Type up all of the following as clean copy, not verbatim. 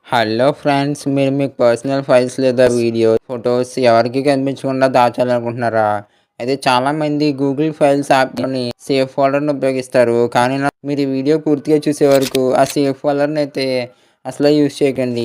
Hello friends, మీరు మీ personal files లేదా videos, photos ఎవరికీ కనిపించకుండా దాచాలనుకుంటున్నారా? అయితే చాలామంది గూగుల్ ఫైల్స్ యాప్‌లోని సేవ్ ఫోల్డర్‌ని ఉపయోగిస్తారు. కానీ మీరు ఈ వీడియో పూర్తిగా చూసే వరకు ఆ సేవ్ ఫోల్డర్‌ని అయితే అసలు యూజ్ చేయకండి.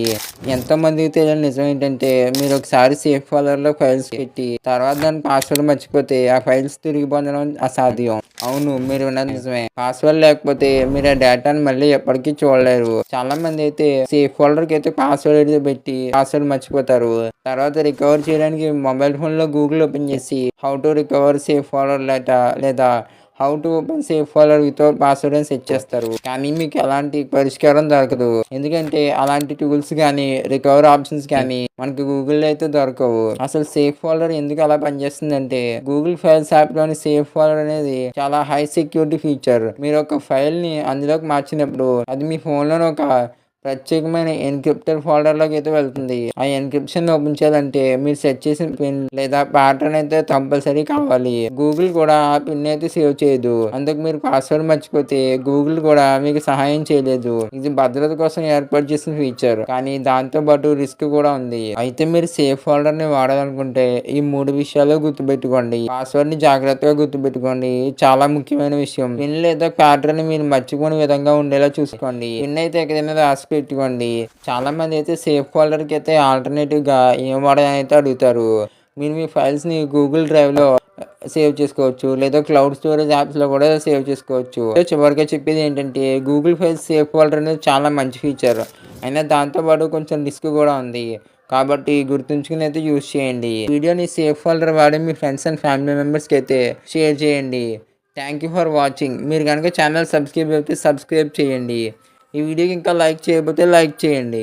ఎంతోమందికి తెలియని నిజం ఏంటంటే, మీరు ఒకసారి సేవ్ ఫోల్డర్‌లో ఫైల్స్ పెట్టి తర్వాత దాని పాస్వర్డ్ మర్చిపోతే ఆ ఫైల్స్ తిరిగి పొందడం అసాధ్యం. అవును, మీరు విన్నది నిజమే. పాస్వర్డ్ లేకపోతే మీరు ఆ డేటాను మళ్ళీ ఎప్పటికీ చూడలేరు. చాలా మంది అయితే సేఫ్ ఫోల్డర్ కి అయితే పాస్వర్డ్ అయితే పెట్టి పాస్వర్డ్ మర్చిపోతారు. తర్వాత రికవర్ చేయడానికి మొబైల్ ఫోన్ లో గూగుల్ ఓపెన్ చేసి how to recover safe folder లేదా how to open safe folder without password అని సెట్ చేస్తారు. కానీ మీకు ఎలాంటి పరిష్కారం దొరకదు. ఎందుకంటే అలాంటి టూల్స్ కానీ రికవర్ ఆప్షన్స్ కానీ మనకి గూగుల్ అయితే దొరకవు. అసలు సేఫ్ ఫోల్డర్ ఎందుకు అలా పనిచేస్తుందంటే, గూగుల్ ఫైల్స్ యాప్ లోని సేఫ్ ఫోల్డర్ అనేది చాలా హై సెక్యూరిటీ ఫీచర్. మీరు ఒక ఫైల్ ని అందులోకి మార్చినప్పుడు అది మీ ఫోన్ లోని ఒక ప్రత్యేకమైన ఎన్క్రిప్టెడ్ ఫోల్డర్లోకి అయితే వెళ్తుంది. ఆ ఎన్క్రిప్షన్ ఓపెన్ చేయాలంటే మీరు సెట్ చేసిన పిన్ లేదా ప్యాటర్న్ అయితే కంపల్సరీ కావాలి. గూగుల్ కూడా ఆ పిన్ అయితే సేవ్ చేయదు. అందుకు మీరు పాస్వర్డ్ మర్చిపోతే గూగుల్ కూడా మీకు సహాయం చేయలేదు. ఇది భద్రత కోసం ఏర్పాటు చేసిన ఫీచర్, కానీ దాంతో పాటు రిస్క్ కూడా ఉంది. అయితే మీరు సేఫ్ ఫోల్డర్ ని వాడాలనుకుంటే ఈ 3 విషయాలు గుర్తుపెట్టుకోండి. పాస్వర్డ్ ని జాగ్రత్తగా గుర్తుపెట్టుకోండి. చాలా ముఖ్యమైన విషయం. పిన్ లేదా ప్యాటర్న్ మీరు మర్చిపోని విధంగా ఉండేలా చూసుకోండి. పిన్ అయితే ఎక్కడైనా రాసి పెట్టుకోండి. చాలా మంది అయితే సేఫ్ ఫోల్డర్ కి అయితే ఆల్టర్నేటివ్ గా ఏం వాడాలని అయితే అడుగుతారు. మీరు మీ ఫైల్స్ ని గూగుల్ డ్రైవ్ లో సేవ్ చేసుకోవచ్చు, లేదా క్లౌడ్ స్టోరేజ్ యాప్స్ లో కూడా సేవ్ చేసుకోవచ్చు. చివరిగా చెప్పేది ఏంటంటే, గూగుల్ ఫైల్స్ సేఫ్ ఫోల్డర్ అనేది చాలా మంచి ఫీచర్. అయినా దాంతోపాటు కొంచెం రిస్క్ కూడా ఉంది. కాబట్టి గుర్తుంచుకుని అయితే యూజ్ చేయండి. వీడియోని సేఫ్ ఫోల్డర్ వాడి మీ ఫ్రెండ్స్ అండ్ ఫ్యామిలీ మెంబర్స్కి అయితే షేర్ చేయండి. Thank you for watching. మీరు కనుక ఛానల్ సబ్స్క్రైబ్ అయితే సబ్స్క్రైబ్ చేయండి. ఈ వీడియోకి ఇంకా లైక్ చేయకపోతే లైక్ చేయండి.